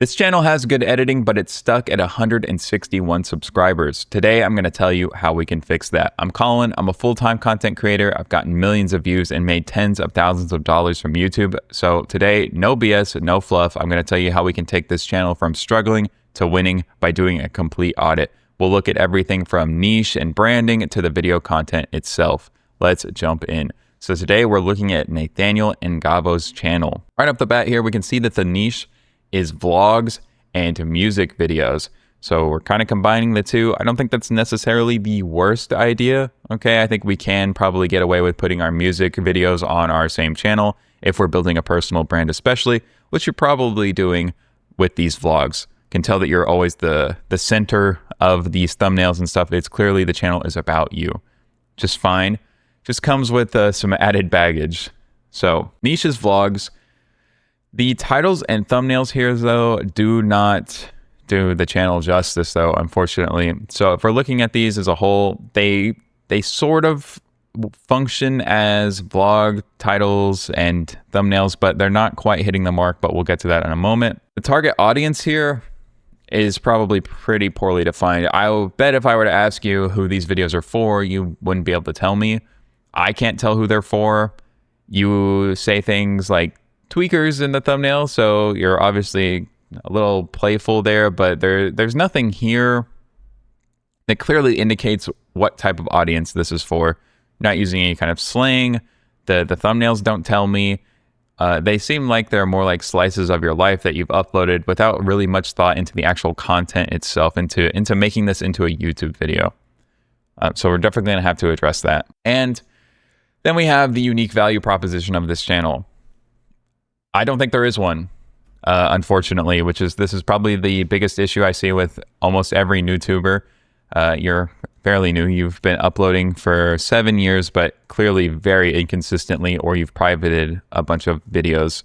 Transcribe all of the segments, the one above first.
This channel has good editing, but it's stuck at 161 subscribers. Today, I'm going to tell you how we can fix that. I'm Colin. I'm a full-time content creator. I've gotten millions of views and made tens of thousands of dollars from YouTube. So today, no BS, no fluff. I'm going to tell you how we can take this channel from struggling to winning by doing a complete audit. We'll look at everything from niche and branding to the video content itself. Let's jump in. So today, we're looking at Nathaniel Ngavo's channel. Right off the bat here, we can see that the niche is vlogs and music videos. So we're kind of combining the two. I don't think that's necessarily the worst idea. Okay, I think we can probably get away with putting our music videos on our same channel if we're building a personal brand, especially, which you're probably doing with these vlogs. Can tell that you're always the center of these thumbnails and stuff. It's clearly the channel is about you. Just fine. Just comes with some added baggage. So niches, vlogs. The titles and thumbnails here, though, do not do the channel justice, though, unfortunately. So if we're looking at these as a whole, they sort of function as vlog titles and thumbnails, but they're not quite hitting the mark, but we'll get to that in a moment. The target audience here is probably pretty poorly defined. I'll bet if I were to ask you who these videos are for, you wouldn't be able to tell me. I can't tell who they're for. You say things like tweakers in the thumbnail, so you're obviously a little playful there, but there's nothing here that clearly indicates what type of audience this is for. You're not using any kind of slang. The thumbnails don't tell me. They seem like they're more like slices of your life that you've uploaded without really much thought into the actual content itself, into making this into a YouTube video. So we're definitely gonna have to address that. And then we have the unique value proposition of this channel. I don't think there is one, unfortunately, this is probably the biggest issue I see with almost every YouTuber. You're fairly new. You've been uploading for 7 years, but clearly very inconsistently, or you've privated a bunch of videos.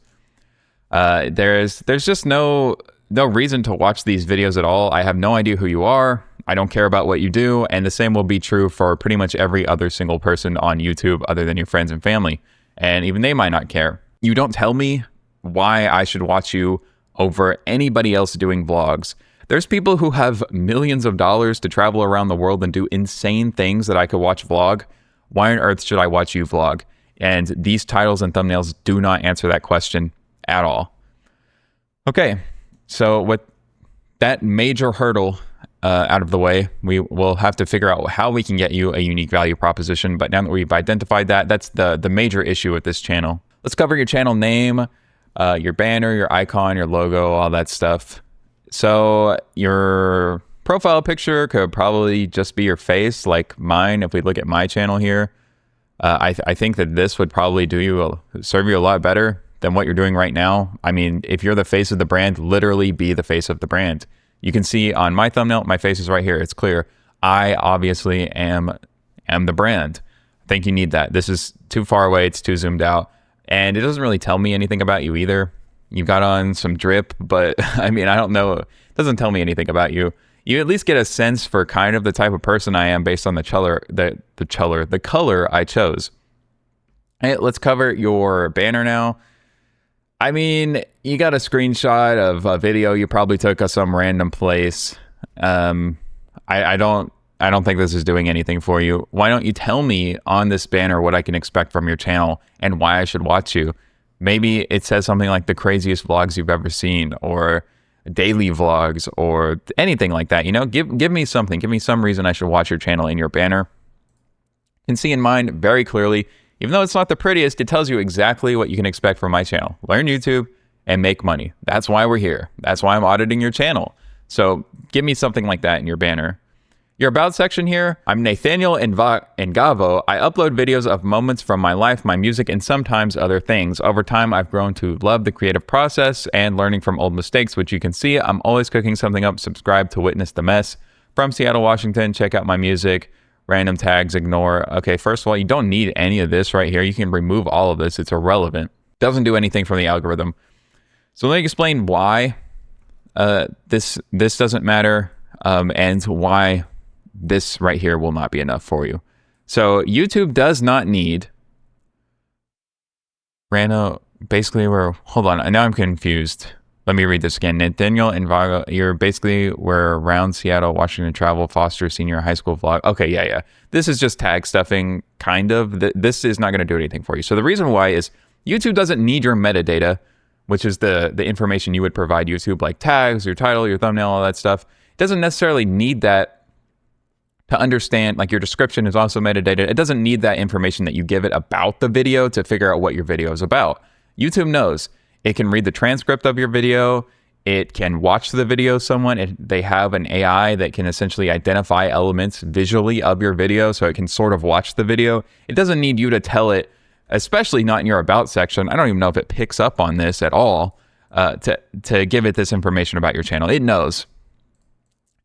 There's just no reason to watch these videos at all. I have no idea who you are. I don't care about what you do. And the same will be true for pretty much every other single person on YouTube other than your friends and family. And even they might not care. You don't tell me why I should watch you over anybody else doing vlogs. There's people who have millions of dollars to travel around the world and do insane things that I could watch vlog. Why on earth should I watch you vlog? And these titles and thumbnails do not answer that question at all. Okay, so with that major hurdle out of the way, we will have to figure out how we can get you a unique value proposition. But now that we've identified that, that's the major issue with this channel. Let's cover your channel name, your banner, your icon, your logo, all that stuff. So your profile picture could probably just be your face, like mine. If we look at my channel here, I think that this would probably serve you a lot better than what you're doing right now. I mean, if you're the face of the brand, literally be the face of the brand. You can see on my thumbnail, my face is right here. It's clear. I obviously am the brand. I think you need that. This is too far away. It's too zoomed out. And it doesn't really tell me anything about you either. You've got on some drip, but I mean, I don't know. It doesn't tell me anything about you. You at least get a sense for kind of the type of person I am based on the color I chose. Hey, let's cover your banner now. I mean, you got a screenshot of a video you probably took of some random place. I don't think this is doing anything for you. Why don't you tell me on this banner what I can expect from your channel and why I should watch you? Maybe it says something like the craziest vlogs you've ever seen, or daily vlogs, or anything like that. You know, give me something. Give me some reason I should watch your channel in your banner. You can see in mine very clearly, even though it's not the prettiest, it tells you exactly what you can expect from my channel. Learn YouTube and make money. That's why we're here. That's why I'm auditing your channel. So give me something like that in your banner. Your about section here, I'm Nathaniel Ngavo. I upload videos of moments from my life, my music, and sometimes other things. Over time, I've grown to love the creative process and learning from old mistakes, which you can see. I'm always cooking something up. Subscribe to witness the mess. From Seattle, Washington, check out my music. Random tags, ignore. Okay, first of all, you don't need any of this right here. You can remove all of this. It's irrelevant. Doesn't do anything for the algorithm. So let me explain why this doesn't matter and why this right here will not be enough for you. So YouTube does not need basically hold on, now I'm confused. Let me read this again. Nathaniel and Vago, you're basically were around Seattle, Washington travel, Foster senior high school vlog. Okay, yeah. This is just tag stuffing, kind of. This is not going to do anything for you. So the reason why is YouTube doesn't need your metadata, which is the information you would provide YouTube, like tags, your title, your thumbnail, all that stuff. It doesn't necessarily need that to understand, like your description is also metadata. It doesn't need that information that you give it about the video to figure out what your video is about. YouTube knows. It can read the transcript of your video. It can watch the video somewhat. They have an AI that can essentially identify elements visually of your video, so it can sort of watch the video. It doesn't need you to tell it, especially not in your about section. I don't even know if it picks up on this at all, to give it this information about your channel. It knows.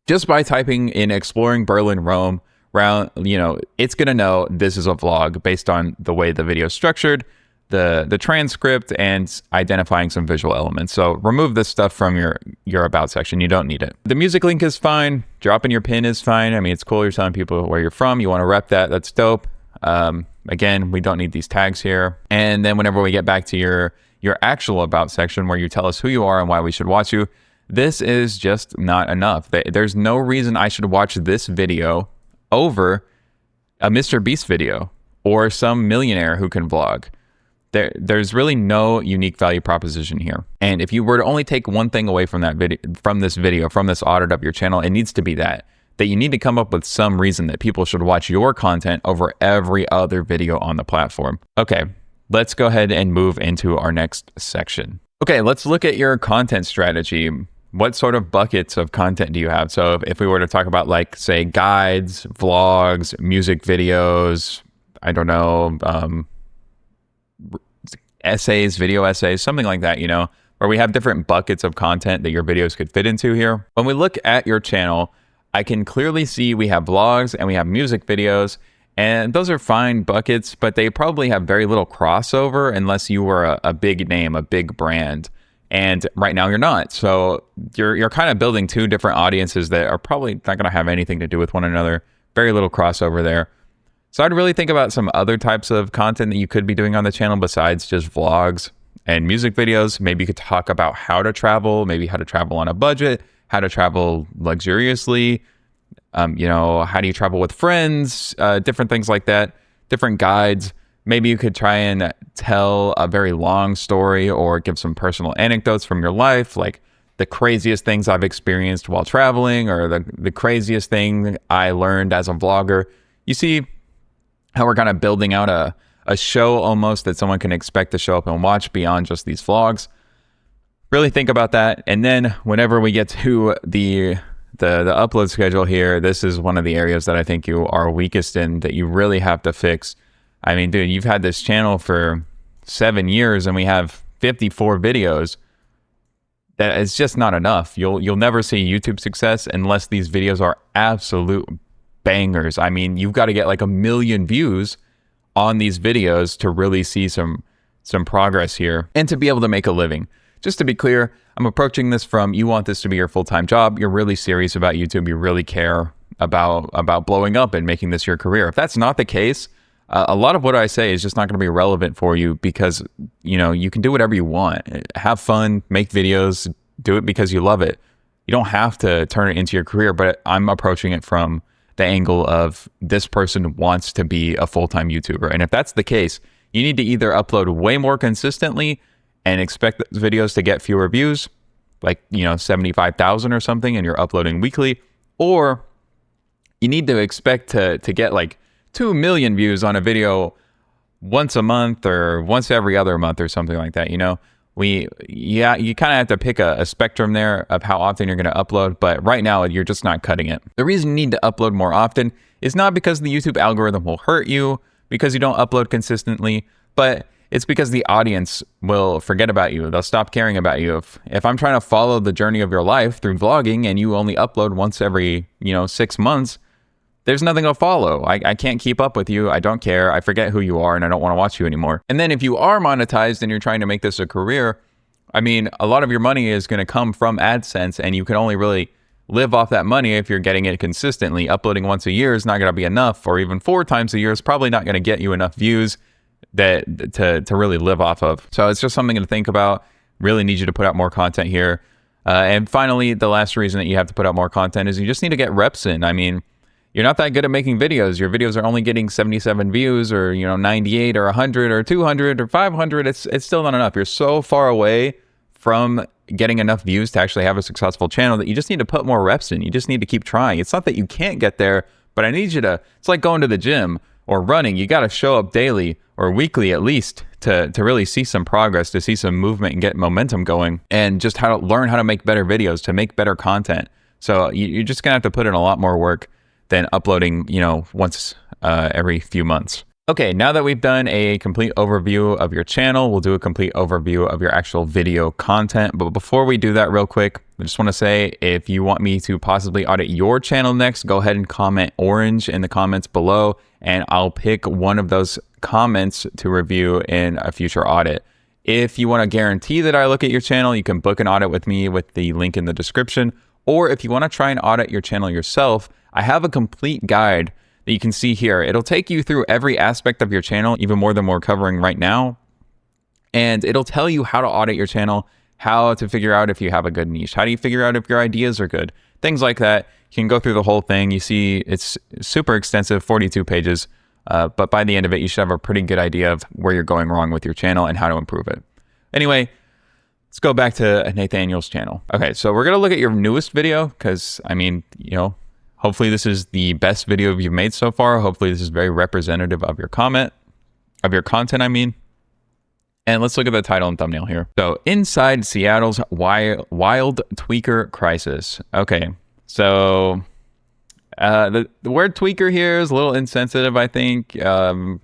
Just by typing in exploring Berlin, Rome, it's going to know this is a vlog based on the way the video is structured, the transcript, and identifying some visual elements. So remove this stuff from your about section. You don't need it. The music link is fine. Dropping your pin is fine. I mean, it's cool. You're telling people where you're from. You want to rep that. That's dope. Again, we don't need these tags here. And then whenever we get back to your actual about section where you tell us who you are and why we should watch you, this is just not enough. There's no reason I should watch this video over a Mr. Beast video or some millionaire who can vlog. There's really no unique value proposition here. And if you were to only take one thing away from that video, from this audit of your channel, it needs to be that you need to come up with some reason that people should watch your content over every other video on the platform. Okay, let's go ahead and move into our next section. Okay, let's look at your content strategy. What sort of buckets of content do you have? So if we were to talk about, like, say, guides, vlogs, music videos, I don't know, essays, video essays, something like that, where we have different buckets of content that your videos could fit into here. When we look at your channel, I can clearly see we have vlogs and we have music videos, and those are fine buckets, but they probably have very little crossover unless you were a big name, a big brand. And right now you're not. So you're kind of building two different audiences that are probably not going to have anything to do with one another. Very little crossover there. So I'd really think about some other types of content that you could be doing on the channel besides just vlogs and music videos. Maybe you could talk about how to travel, maybe how to travel on a budget, how to travel luxuriously, how do you travel with friends, different things like that, different guides. Maybe you could try and tell a very long story or give some personal anecdotes from your life, like the craziest things I've experienced while traveling or the craziest thing I learned as a vlogger. You see how we're kind of building out a show almost that someone can expect to show up and watch beyond just these vlogs. Really think about that. And then whenever we get to the upload schedule here, this is one of the areas that I think you are weakest in that you really have to fix. I mean, dude, you've had this channel for 7 years and we have 54 videos. That is just not enough. You'll never see YouTube success unless these videos are absolute bangers. I mean, you've got to get like 1 million views on these videos to really see some progress here and to be able to make a living. Just to be clear, I'm approaching this from you want this to be your full-time job. You're really serious about YouTube. You really care about blowing up and making this your career. If that's not the case, a lot of what I say is just not going to be relevant for you because, you can do whatever you want. Have fun, make videos, do it because you love it. You don't have to turn it into your career, but I'm approaching it from the angle of this person wants to be a full-time YouTuber. And if that's the case, you need to either upload way more consistently and expect those videos to get fewer views, like, 75,000 or something, and you're uploading weekly, or you need to expect to get like 2 million views on a video once a month or once every other month or something like that. You kind of have to pick a spectrum there of how often you're going to upload, but right now you're just not cutting it. The reason you need to upload more often is not because the YouTube algorithm will hurt you because you don't upload consistently, but it's because the audience will forget about you. They'll stop caring about you. If I'm trying to follow the journey of your life through vlogging and you only upload once every, 6 months, there's nothing to follow. I can't keep up with you. I don't care. I forget who you are and I don't want to watch you anymore. And then if you are monetized and you're trying to make this a career, I mean, a lot of your money is going to come from AdSense and you can only really live off that money if you're getting it consistently. Uploading once a year is not going to be enough, or even 4 times a year is probably not going to get you enough views that to really live off of. So it's just something to think about. Really need you to put out more content here. And finally, the last reason that you have to put out more content is you just need to get reps in. I mean, you're not that good at making videos. Your videos are only getting 77 views, or 98 or 100 or 200 or 500. It's still not enough. You're so far away from getting enough views to actually have a successful channel that you just need to put more reps in. You just need to keep trying. It's not that you can't get there, but I need you to, it's like going to the gym or running. You got to show up daily or weekly at least to really see some progress, to see some movement and get momentum going, and just how to learn how to make better videos, to make better content. So you're just going to have to put in a lot more work than uploading, once every few months. Okay, now that we've done a complete overview of your channel, we'll do a complete overview of your actual video content. But before we do that real quick, I just want to say, if you want me to possibly audit your channel next, go ahead and comment orange in the comments below, and I'll pick one of those comments to review in a future audit. If you want to guarantee that I look at your channel, you can book an audit with me with the link in the description. Or if you want to try and audit your channel yourself, I have a complete guide that you can see here. It'll take you through every aspect of your channel, even more than we're covering right now. And it'll tell you how to audit your channel, how to figure out if you have a good niche, how do you figure out if your ideas are good, things like that. You can go through the whole thing. You see it's super extensive, 42 pages. But by the end of it, you should have a pretty good idea of where you're going wrong with your channel and how to improve it. Anyway, let's go back to Nathaniel's channel. Okay, so we're going to look at your newest video because, hopefully this is the best video you've made so far. Hopefully this is very representative of your content, And let's look at the title and thumbnail here. So, Inside Seattle's Wild Tweaker Crisis. Okay, so the word tweaker here is a little insensitive, I think. The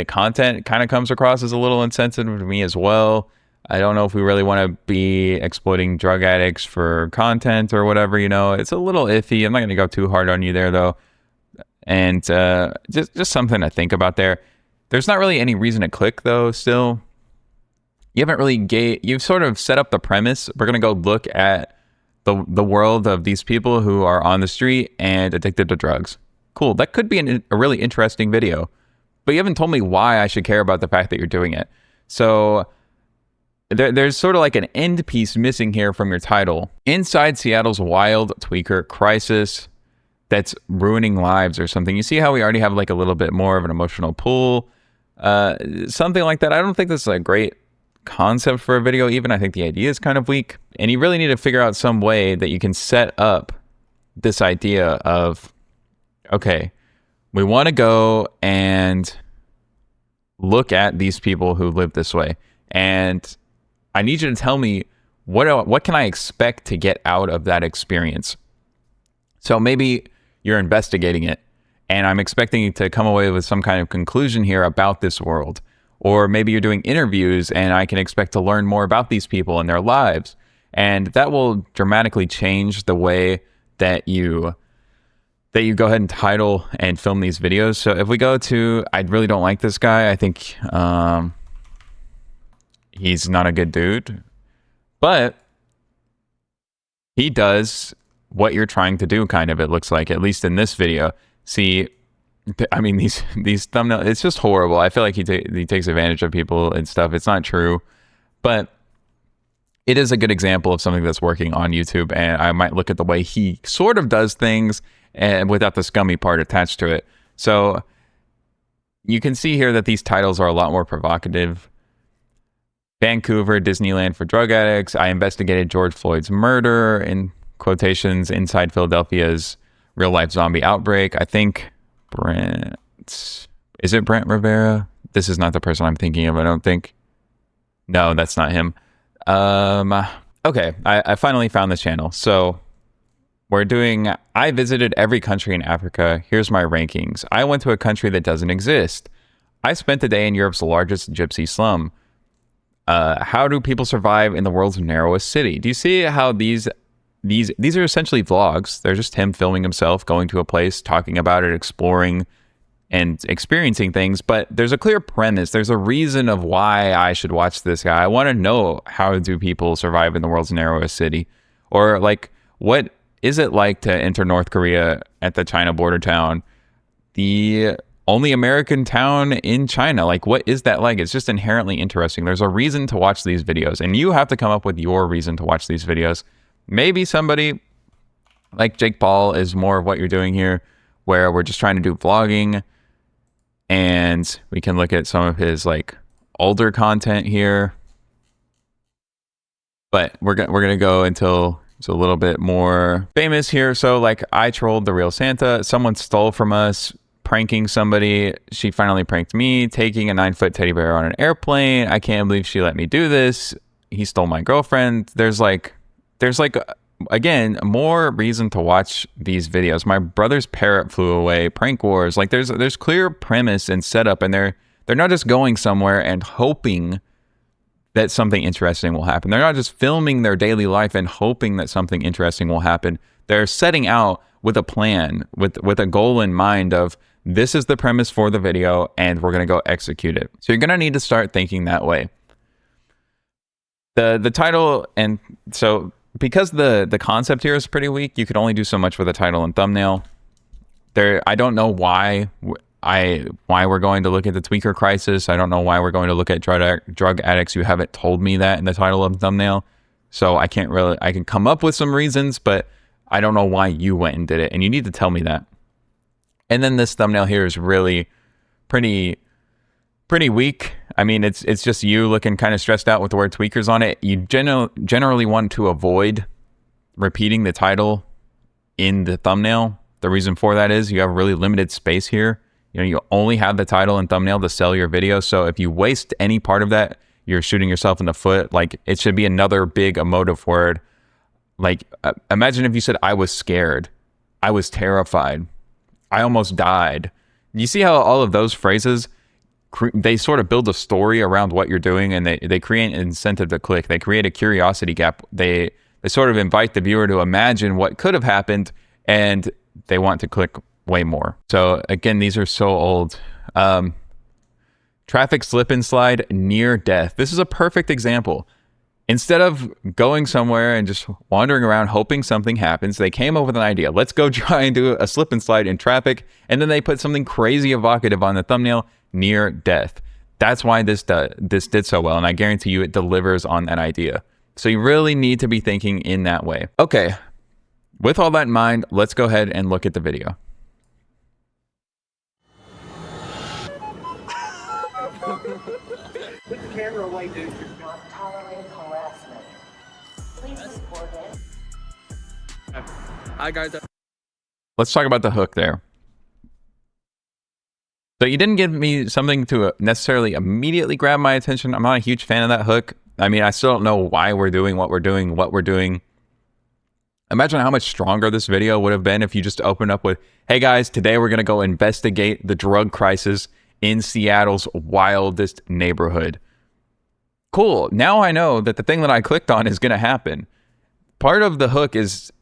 content kind of comes across as a little insensitive to me as well. I don't know if we really want to be exploiting drug addicts for content or whatever, It's a little iffy. I'm not going to go too hard on you there, though. And just something to think about there. There's not really any reason to click, though, still. You haven't really you've sort of set up the premise. We're going to go look at the world of these people who are on the street and addicted to drugs. Cool. That could be a really interesting video. But you haven't told me why I should care about the fact that you're doing it. So there's sort of like an end piece missing here from your title. Inside Seattle's Wild Tweaker Crisis that's ruining lives or something. You see how we already have like a little bit more of an emotional pull? Something like that. I don't think this is a great concept for a video even. I think the idea is kind of weak. And you really need to figure out some way that you can set up this idea of, okay, we want to go and look at these people who live this way. And I need you to tell me what can I expect to get out of that experience. So maybe you're investigating it, and I'm expecting you to come away with some kind of conclusion here about this world. Or maybe you're doing interviews, and I can expect to learn more about these people and their lives. And that will dramatically change the way that you go ahead and title and film these videos. So if we go to, I really don't like this guy. I think he's not a good dude, but he does what you're trying to do, kind of, it looks like, at least in this video. See, I mean, these thumbnails, it's just horrible. I feel like he takes advantage of people and stuff. It's not true, but it is a good example of something that's working on YouTube, and I might look at the way he sort of does things and without the scummy part attached to it. So you can see here that these titles are a lot more provocative. Vancouver, Disneyland for drug addicts. I investigated George Floyd's murder, in quotations, inside Philadelphia's real life zombie outbreak. I think is it Brent Rivera? This is not the person I'm thinking of, I don't think. No, that's not him. Okay, I finally found this channel. So I visited every country in Africa. Here's my rankings. I went to a country that doesn't exist. I spent a day in Europe's largest gypsy slum. How do people survive in the world's narrowest city? Do you see how these are essentially vlogs? They're just him filming himself, going to a place, talking about it, exploring and experiencing things. But there's a clear premise. There's a reason of why I should watch this guy. I want to know, how do people survive in the world's narrowest city? Or like, what is it like to enter North Korea at the China border town? The only American town in China. Like, what is that like? It's just inherently interesting. There's a reason to watch these videos, and you have to come up with your reason to watch these videos. Maybe somebody like Jake Paul is more of what you're doing here, where we're just trying to do vlogging, and we can look at some of his like older content here. But we're gonna go until it's a little bit more famous here. So like, I trolled the real Santa. Someone stole from us. Pranking somebody. She finally pranked me, taking a 9-foot teddy bear on an airplane. I can't believe she let me do this. He stole my girlfriend. There's like again, more reason to watch these videos. My brother's parrot flew away. Prank wars. Like, there's clear premise and setup, and they're not just going somewhere and hoping that something interesting will happen. They're not just filming their daily life and hoping that something interesting will happen. They're setting out with a plan, with a goal in mind of, this is the premise for the video, and we're going to go execute it. So you're going to need to start thinking that way. The title, and so because the concept here is pretty weak, you could only do so much with a title and thumbnail. I don't know why we're going to look at the tweaker crisis. I don't know why we're going to look at drug addicts. You haven't told me that in the title and thumbnail. So I can come up with some reasons, but I don't know why you went and did it, and you need to tell me that. And then this thumbnail here is really pretty weak. I mean, it's just you looking kind of stressed out with the word tweakers on it. You generally want to avoid repeating the title in the thumbnail. The reason for that is you have really limited space here. You know, you only have the title and thumbnail to sell your video. So if you waste any part of that, you're shooting yourself in the foot. Like, it should be another big emotive word. Like, imagine if you said, I was scared, I was terrified, I almost died. You see how all of those phrases, they sort of build a story around what you're doing, and they create an incentive to click. They create a curiosity gap. They sort of invite the viewer to imagine what could have happened, and they want to click way more. So again, these are so old. Traffic slip and slide, near death. This is a perfect example. Instead of going somewhere and just wandering around hoping something happens, they came up with an idea. Let's go try and do a slip and slide in traffic. And then they put something crazy evocative on the thumbnail, near death. That's why this did so well. And I guarantee you it delivers on that idea. So you really need to be thinking in that way. Okay, with all that in mind, let's go ahead and look at the video. Put the camera away, dude. Not tolerate harassment. Please report it. Hi guys. Let's talk about the hook there. So you didn't give me something to necessarily immediately grab my attention. I'm not a huge fan of that hook. I mean, I still don't know why we're doing what we're doing. Imagine how much stronger this video would have been if you just opened up with, hey guys, today we're going to go investigate the drug crisis in Seattle's wildest neighborhood. Cool. Now I know that the thing that I clicked on is going to happen. Part of the hook is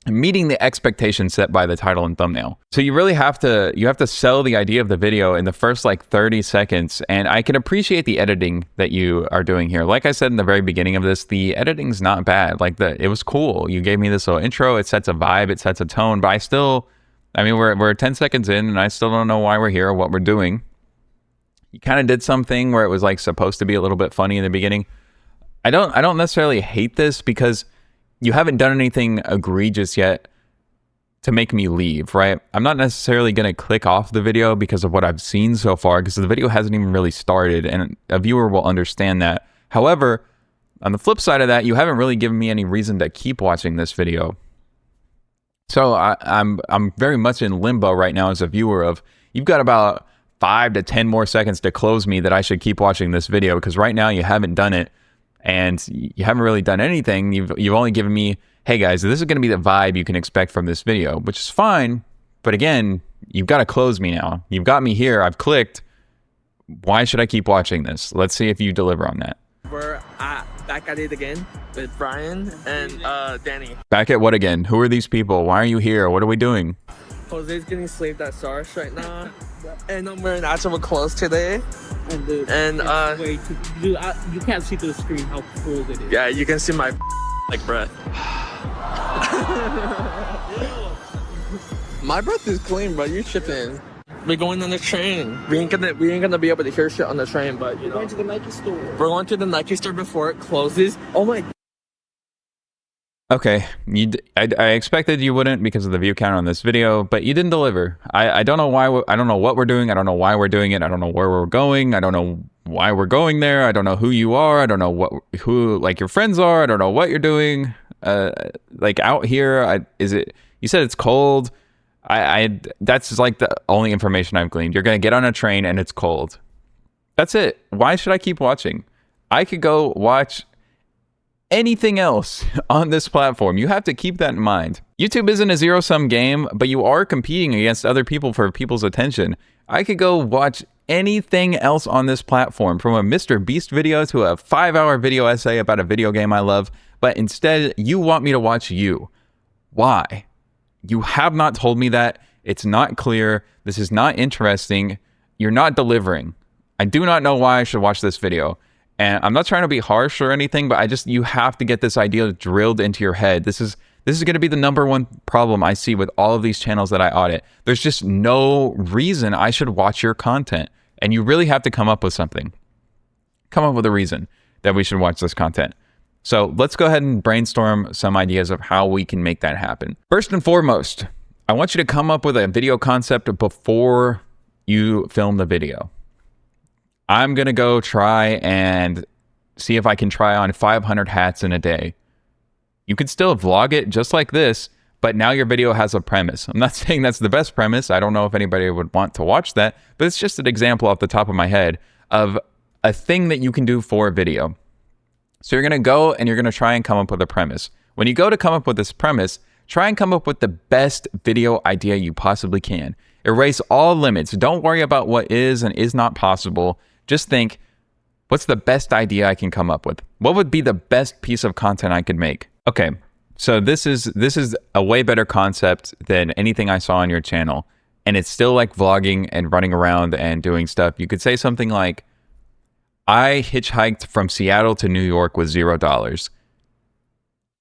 meeting the expectation set by the title and thumbnail. So you really have to sell the idea of the video in the first like 30 seconds. And I can appreciate the editing that you are doing here. Like I said in the very beginning of this, the editing's not bad. Like it was cool. You gave me this little intro. It sets a vibe. It sets a tone. But we're 10 seconds in, and I still don't know why we're here or what we're doing. You kind of did something where it was like supposed to be a little bit funny in the beginning. I don't necessarily hate this because you haven't done anything egregious yet to make me leave, right? I'm not necessarily going to click off the video because of what I've seen so far, because the video hasn't even really started, and a viewer will understand that. However, on the flip side of that, you haven't really given me any reason to keep watching this video. So I'm very much in limbo right now as a viewer of, you've got about 5 to 10 more seconds to close me that I should keep watching this video, because right now you haven't done it. And you haven't really done anything. You've only given me, hey guys, this is going to be the vibe you can expect from this video, which is fine. But again, you've got to close me now. You've got me here. I've clicked. Why should I keep watching this? Let's see if you deliver on that. We're back at it again with Brian and Danny. Back at what again? Who are these people? Why are you here? What are we doing? Jose's getting slaved at SARS right now. And I'm wearing actual clothes today. Wait, you can't see through the screen how cool it is. Yeah, you can see my like breath. My breath is clean, bro. You're tripping. We're going on the train. We ain't gonna be able to hear shit on the train, but you know. We're going to the Nike store. We're going to the Nike store before it closes. Oh my. Okay, I expected you wouldn't because of the view count on this video, but you didn't deliver. I don't know why. I don't know what we're doing. I don't know why we're doing it. I don't know where we're going. I don't know why we're going there. I don't know who you are. I don't know who like your friends are. I don't know what you're doing. Like out here, is it? You said it's cold. That's like the only information I've gleaned. You're gonna get on a train and it's cold. That's it. Why should I keep watching? I could go watch anything else on this platform. You have to keep that in mind. YouTube isn't a zero-sum game, but you are competing against other people for people's attention. I could go watch anything else on this platform, from a Mr. Beast video to a 5-hour video essay about a video game I love, but instead you want me to watch you. Why? You have not told me that. It's not clear. This is not interesting. You're not delivering. I do not know why I should watch this video. And I'm not trying to be harsh or anything, but you have to get this idea drilled into your head. This is going to be the #1 problem I see with all of these channels that I audit. There's just no reason I should watch your content. And you really have to come up with something. Come up with a reason that we should watch this content. So let's go ahead and brainstorm some ideas of how we can make that happen. First and foremost, I want you to come up with a video concept before you film the video. I'm going to go try and see if I can try on 500 hats in a day. You could still vlog it just like this, but now your video has a premise. I'm not saying that's the best premise. I don't know if anybody would want to watch that, but it's just an example off the top of my head of a thing that you can do for a video. So you're going to go and you're going to try and come up with a premise. When you go to come up with this premise, try and come up with the best video idea you possibly can. Erase all limits. Don't worry about what is and is not possible. Just think, what's the best idea I can come up with? What would be the best piece of content I could make? Okay, so this is a way better concept than anything I saw on your channel. And it's still like vlogging and running around and doing stuff. You could say something like, I hitchhiked from Seattle to New York with $0.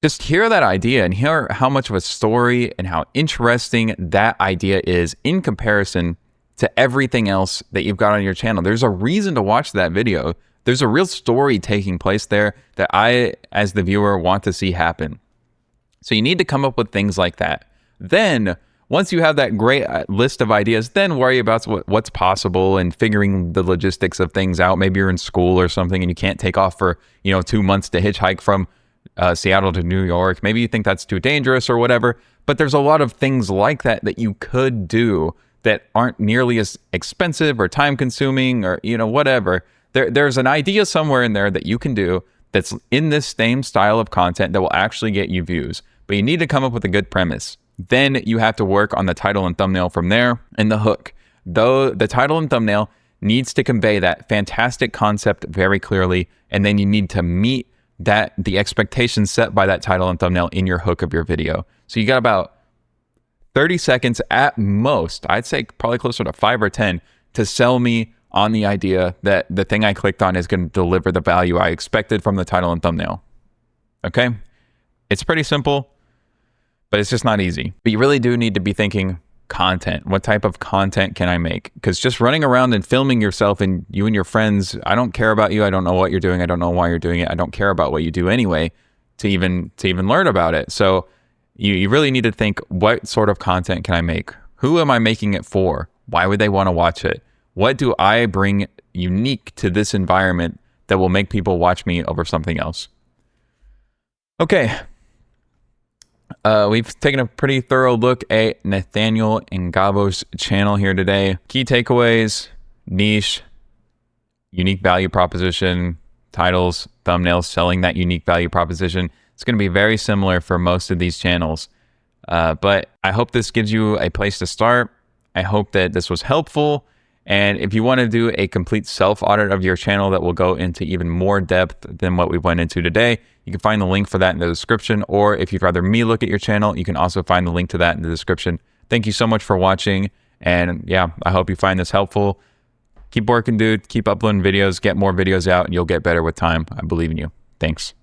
Just hear that idea and hear how much of a story and how interesting that idea is in comparison to everything else that you've got on your channel. There's a reason to watch that video. There's a real story taking place there that I, as the viewer, want to see happen. So you need to come up with things like that. Then, once you have that great list of ideas, then worry about what's possible and figuring the logistics of things out. Maybe you're in school or something and you can't take off for 2 months to hitchhike from Seattle to New York. Maybe you think that's too dangerous or whatever. But there's a lot of things like that you could do that aren't nearly as expensive or time consuming or whatever. There's an idea somewhere in there that you can do that's in this same style of content that will actually get you views. But you need to come up with a good premise. Then you have to work on the title and thumbnail from there, and the hook. Though the title and thumbnail needs to convey that fantastic concept very clearly, and then you need to meet the expectations set by that title and thumbnail in your hook of your video. So you got about 30 seconds at most, I'd say probably closer to 5 or 10, to sell me on the idea that the thing I clicked on is going to deliver the value I expected from the title and thumbnail. Okay? It's pretty simple, but it's just not easy. But you really do need to be thinking content. What type of content can I make? Because just running around and filming yourself and you and your friends, I don't care about you. I don't know what you're doing. I don't know why you're doing it. I don't care about what you do anyway to even learn about it. So you really need to think, what sort of content can I make? Who am I making it for? Why would they want to watch it? What do I bring unique to this environment that will make people watch me over something else? Okay. We've taken a pretty thorough look at Nathaniel Ngabo's channel here today. Key takeaways: niche, unique value proposition, titles, thumbnails, selling that unique value proposition. It's going to be very similar for most of these channels. But I hope this gives you a place to start. I hope that this was helpful. And if you want to do a complete self-audit of your channel that will go into even more depth than what we went into today, you can find the link for that in the description. Or if you'd rather me look at your channel, you can also find the link to that in the description. Thank you so much for watching. And yeah, I hope you find this helpful. Keep working, dude. Keep uploading videos. Get more videos out, and you'll get better with time. I believe in you. Thanks.